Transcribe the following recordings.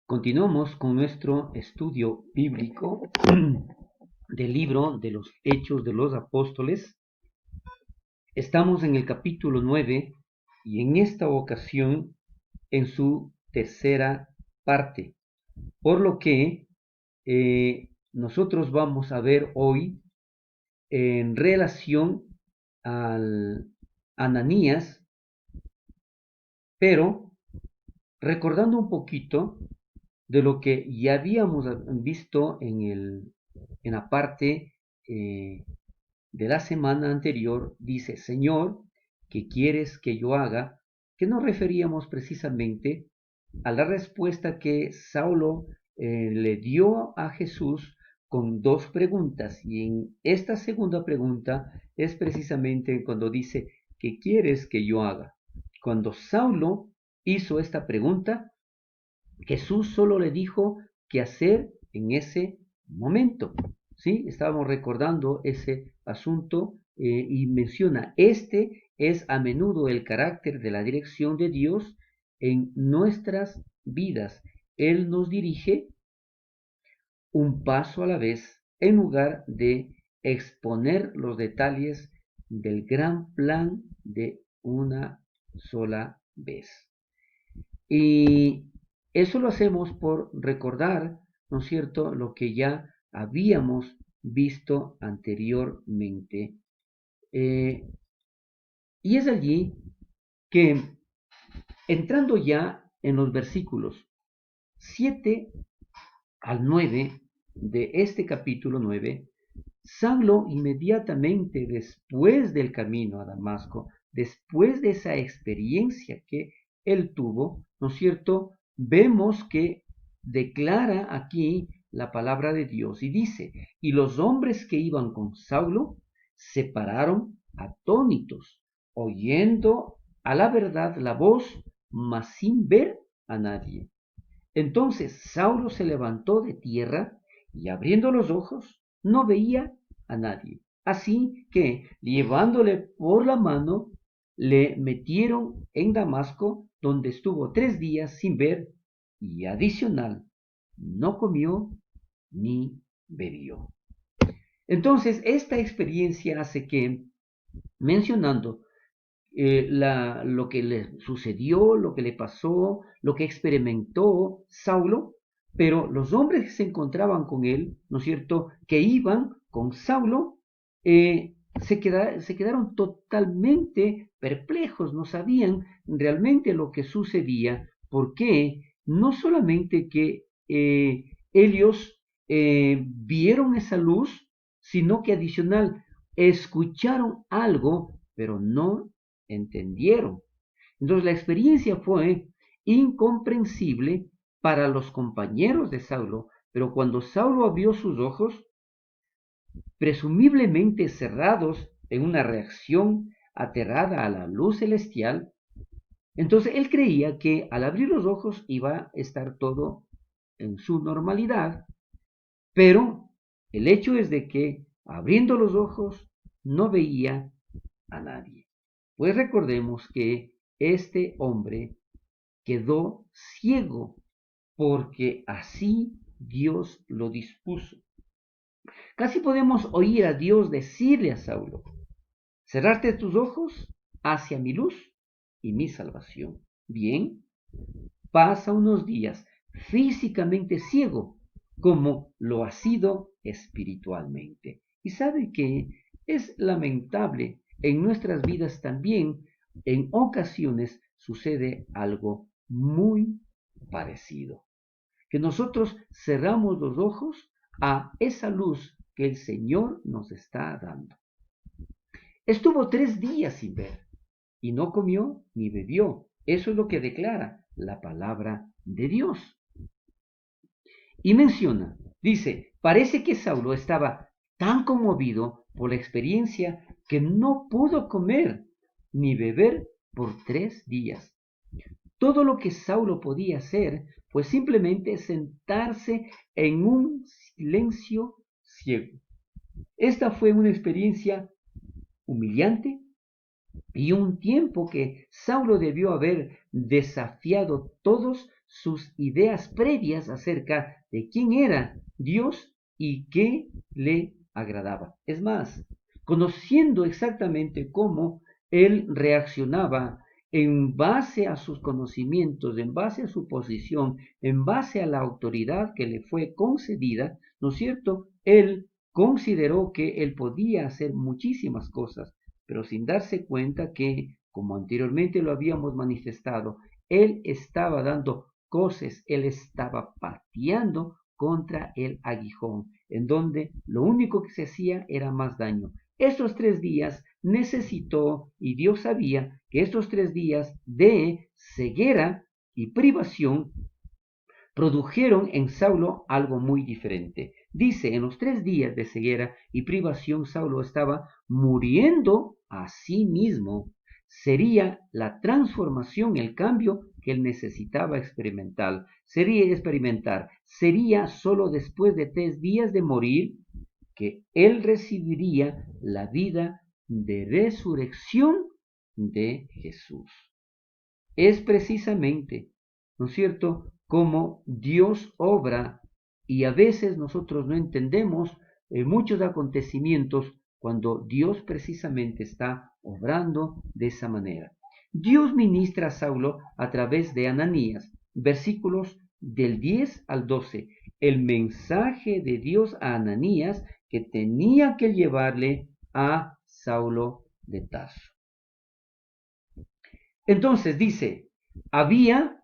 Continuamos con nuestro estudio bíblico del libro de los Hechos de los Apóstoles. Estamos en el capítulo 9 y en esta ocasión en su tercera parte, por lo que nosotros vamos a ver hoy en relación al Ananías, pero recordando un poquito de lo que ya habíamos visto en la parte de la semana anterior. Dice: Señor, ¿qué quieres que yo haga? Que nos referíamos precisamente a la respuesta que Saulo le dio a Jesús con dos preguntas, y en esta segunda pregunta es precisamente cuando dice: ¿qué quieres que yo haga? Cuando Saulo hizo esta pregunta, Jesús solo le dijo qué hacer en ese momento. ¿Sí? Estábamos recordando ese asunto y menciona: este es a menudo el carácter de la dirección de Dios en nuestras vidas. Él nos dirige un paso a la vez en lugar de exponer los detalles del gran plan de una sola vez. Y eso lo hacemos por recordar, ¿no es cierto?, lo que ya habíamos visto anteriormente. Y es allí que, entrando ya en los versículos 7 al 9 de este capítulo 9, Saulo, inmediatamente después del camino a Damasco, después de esa experiencia que él tuvo, ¿no es cierto?, vemos que declara aquí la palabra de Dios y dice: y los hombres que iban con Saulo se pararon atónitos, oyendo a la verdad la voz, mas sin ver a nadie. Entonces Saulo se levantó de tierra y, abriendo los ojos, no veía a nadie. Así que, llevándole por la mano, le metieron en Damasco, donde estuvo 3 días sin ver, y adicional, no comió ni bebió. Entonces, esta experiencia hace que, mencionando lo que le sucedió, lo que le pasó, lo que experimentó Saulo, pero los hombres que se encontraban con él, ¿no es cierto?, que iban con Saulo, se quedaron totalmente perplejos, no sabían realmente lo que sucedía, porque no solamente que ellos vieron esa luz, sino que adicional escucharon algo, pero no entendieron. Entonces la experiencia fue incomprensible para los compañeros de Saulo, pero cuando Saulo abrió sus ojos, presumiblemente cerrados en una reacción aterrada a la luz celestial, entonces él creía que al abrir los ojos iba a estar todo en su normalidad, pero el hecho es de que, abriendo los ojos, no veía a nadie. Pues recordemos que este hombre quedó ciego porque así Dios lo dispuso. Casi podemos oír a Dios decirle a Saulo: cerrarte tus ojos hacia mi luz y mi salvación. Bien, pasa unos días físicamente ciego, como lo ha sido espiritualmente. Y sabe que es lamentable, en nuestras vidas también en ocasiones sucede algo muy parecido, que nosotros cerramos los ojos a esa luz que el Señor nos está dando. Estuvo 3 días sin ver y no comió ni bebió. Eso es lo que declara la palabra de Dios. Y menciona, dice: parece que Saulo estaba tan conmovido por la experiencia que no pudo comer ni beber por 3 días. Todo lo que Saulo podía hacer fue simplemente sentarse en un silencio ciego. Esta fue una experiencia humillante y un tiempo que Saulo debió haber desafiado todos sus ideas previas acerca de quién era Dios y qué le agradaba. Es más, conociendo exactamente cómo él reaccionaba en base a sus conocimientos, en base a su posición, en base a la autoridad que le fue concedida, ¿no es cierto? Él consideró que él podía hacer muchísimas cosas, pero sin darse cuenta que, como anteriormente lo habíamos manifestado, él estaba dando coces, él estaba pateando contra el aguijón, en donde lo único que se hacía era más daño. Estos 3 días necesitó, y Dios sabía que estos 3 días de ceguera y privación produjeron en Saulo algo muy diferente. Dice, en los 3 días de ceguera y privación, Saulo estaba muriendo a sí mismo. Sería la transformación, el cambio que él necesitaba experimentar. Sería solo después de 3 días de morir que él recibiría la vida de resurrección de Jesús. Es precisamente, ¿no es cierto?, como Dios obra, y a veces nosotros no entendemos muchos acontecimientos cuando Dios precisamente está obrando de esa manera. Dios ministra a Saulo a través de Ananías, versículos del 10 al 12, el mensaje de Dios a Ananías que tenía que llevarle a Saulo de Tarso. Entonces dice, había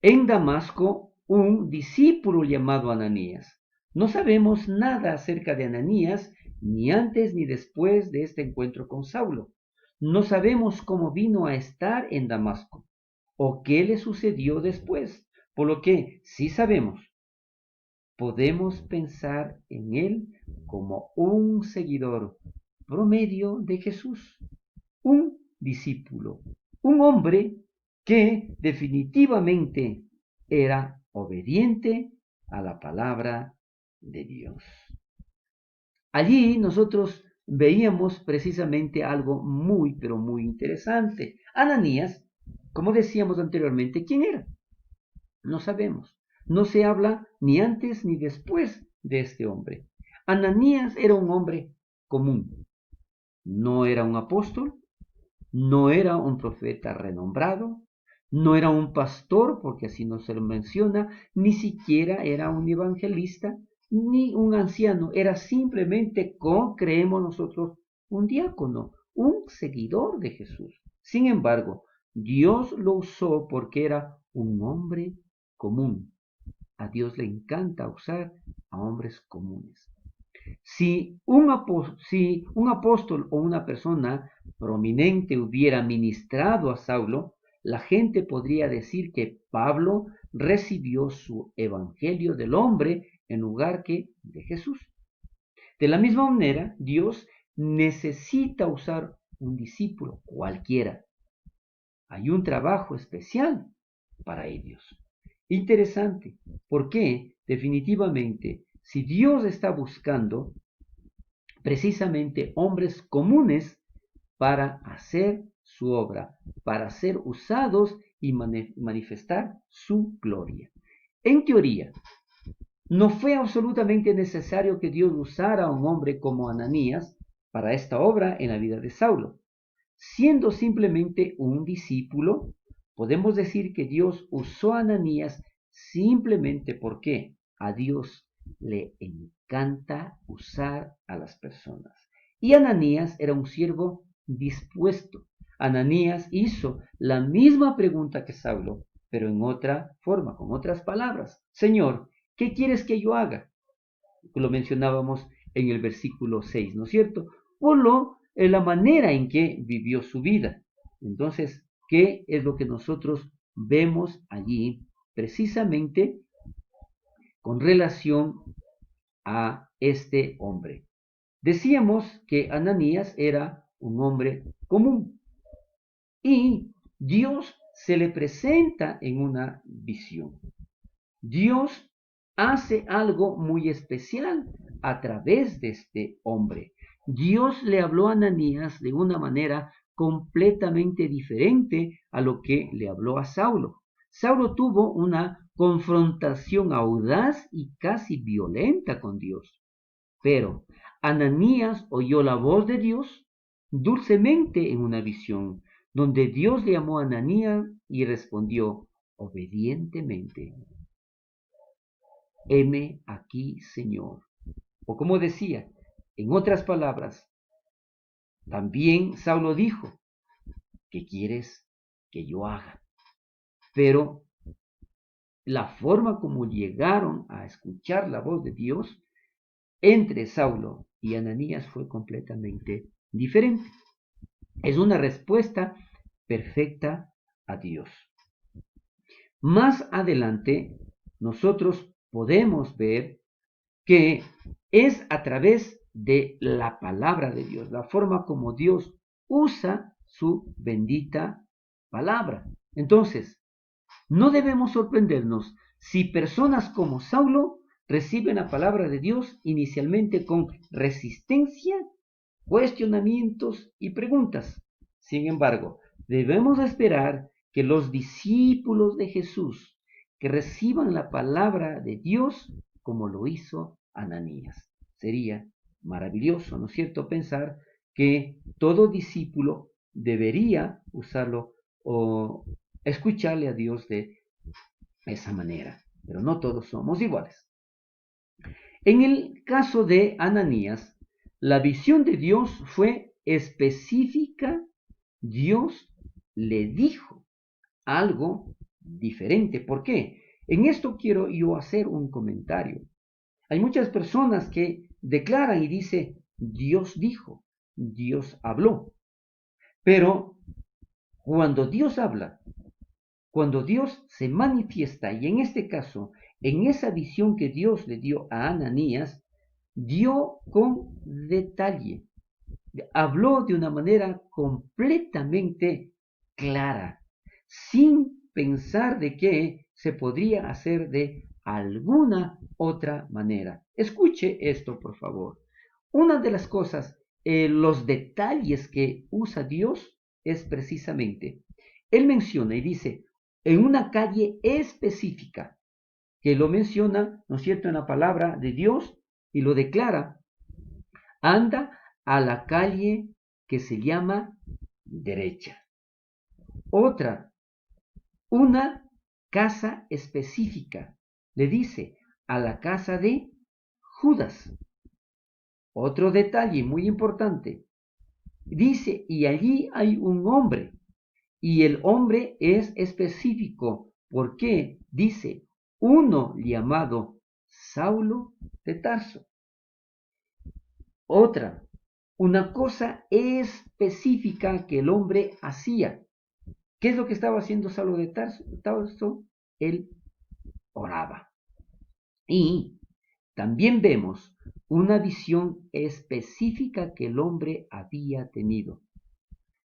en Damasco un discípulo llamado Ananías. No sabemos nada acerca de Ananías, ni antes ni después de este encuentro con Saulo. No sabemos cómo vino a estar en Damasco o qué le sucedió después, por lo que sí sabemos, podemos pensar en él como un seguidor promedio de Jesús, un discípulo, un hombre que definitivamente era obediente a la palabra de Dios. Allí nosotros veíamos precisamente algo muy, pero muy interesante. Ananías, como decíamos anteriormente, ¿quién era? No sabemos. No se habla ni antes ni después de este hombre. Ananías era un hombre común. No era un apóstol, no era un profeta renombrado, no era un pastor, porque así no se lo menciona, ni siquiera era un evangelista, ni un anciano, era simplemente, como creemos nosotros, un diácono, un seguidor de Jesús. Sin embargo, Dios lo usó porque era un hombre común. A Dios le encanta usar a hombres comunes. Si un apóstol o una persona prominente hubiera ministrado a Saulo, la gente podría decir que Pablo recibió su evangelio del hombre en lugar que de Jesús. De la misma manera, Dios necesita usar un discípulo cualquiera. Hay un trabajo especial para ellos. Interesante, porque definitivamente, si Dios está buscando precisamente hombres comunes para hacer su obra, para ser usados y manifestar su gloria. En teoría, no fue absolutamente necesario que Dios usara a un hombre como Ananías para esta obra en la vida de Saulo. Siendo simplemente un discípulo, podemos decir que Dios usó a Ananías simplemente porque a Dios le encanta usar a las personas. Y Ananías era un siervo dispuesto. Ananías hizo la misma pregunta que Saulo, pero en otra forma, con otras palabras. Señor, ¿qué quieres que yo haga? Lo mencionábamos en el versículo 6, ¿no es cierto? En la manera en que vivió su vida. Entonces, ¿qué es lo que nosotros vemos allí precisamente con relación a este hombre? Decíamos que Ananías era un hombre común y Dios se le presenta en una visión. Dios hace algo muy especial a través de este hombre. Dios le habló a Ananías de una manera completamente diferente a lo que le habló a Saulo. Saulo tuvo una confrontación audaz y casi violenta con Dios. Pero Ananías oyó la voz de Dios dulcemente en una visión, donde Dios le llamó a Ananías y respondió obedientemente: heme aquí, Señor. O como decía, en otras palabras, también Saulo dijo: ¿qué quieres que yo haga? Pero la forma como llegaron a escuchar la voz de Dios entre Saulo y Ananías fue completamente diferente. Es una respuesta perfecta a Dios. Más adelante, nosotros podemos ver que es a través de la palabra de Dios, la forma como Dios usa su bendita palabra. Entonces, no debemos sorprendernos si personas como Saulo reciben la palabra de Dios inicialmente con resistencia, cuestionamientos y preguntas. Sin embargo, debemos esperar que los discípulos de Jesús que reciban la palabra de Dios como lo hizo Ananías. Sería maravilloso, ¿no es cierto?, pensar que todo discípulo debería usarlo o escucharle a Dios de esa manera, pero no todos somos iguales. En el caso de Ananías, la visión de Dios fue específica. Dios le dijo algo diferente. ¿Por qué? En esto quiero yo hacer un comentario. Hay muchas personas que declaran y dicen: Dios dijo, Dios habló. Pero cuando Dios habla, cuando Dios se manifiesta, y en este caso, en esa visión que Dios le dio a Ananías, dio con detalle, habló de una manera completamente clara, sin pensar de que se podría hacer de alguna otra manera. Escuche esto, por favor. Una de las cosas, los detalles que usa Dios es precisamente, Él menciona y dice, en una calle específica, que lo menciona, ¿no es cierto?, en la palabra de Dios y lo declara: anda a la calle que se llama derecha. Otra, una casa específica, le dice: a la casa de Judas. Otro detalle muy importante, dice: y allí hay un hombre, y el hombre es específico. ¿Por qué? Dice: uno llamado Saulo de Tarso. Otra, una cosa específica que el hombre hacía. ¿Qué es lo que estaba haciendo Saulo de Tarso? Él oraba. Y también vemos una visión específica que el hombre había tenido.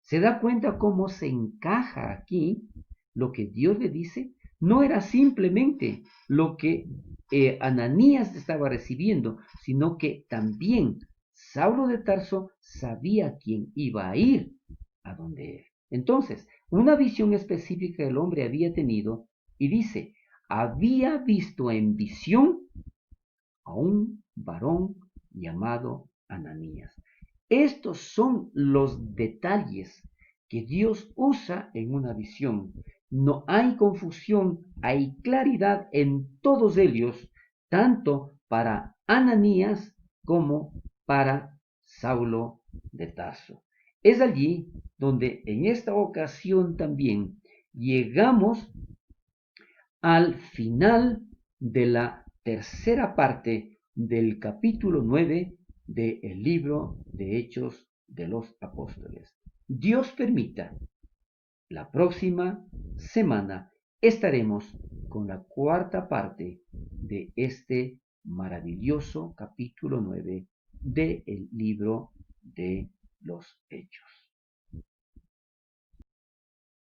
¿Se da cuenta cómo se encaja aquí lo que Dios le dice? No era simplemente lo que Ananías estaba recibiendo, sino que también Saulo de Tarso sabía quién iba a ir a donde él. Entonces, una visión específica el hombre había tenido y dice: había visto en visión a un varón llamado Ananías. Estos son los detalles que Dios usa en una visión. No hay confusión, hay claridad en todos ellos, tanto para Ananías como para Saulo de Tarso. Es allí donde en esta ocasión también llegamos al final de la tercera parte del capítulo 9 del libro de Hechos de los Apóstoles. Dios permita, la próxima semana estaremos con la cuarta parte de este maravilloso capítulo 9 del libro de los Hechos.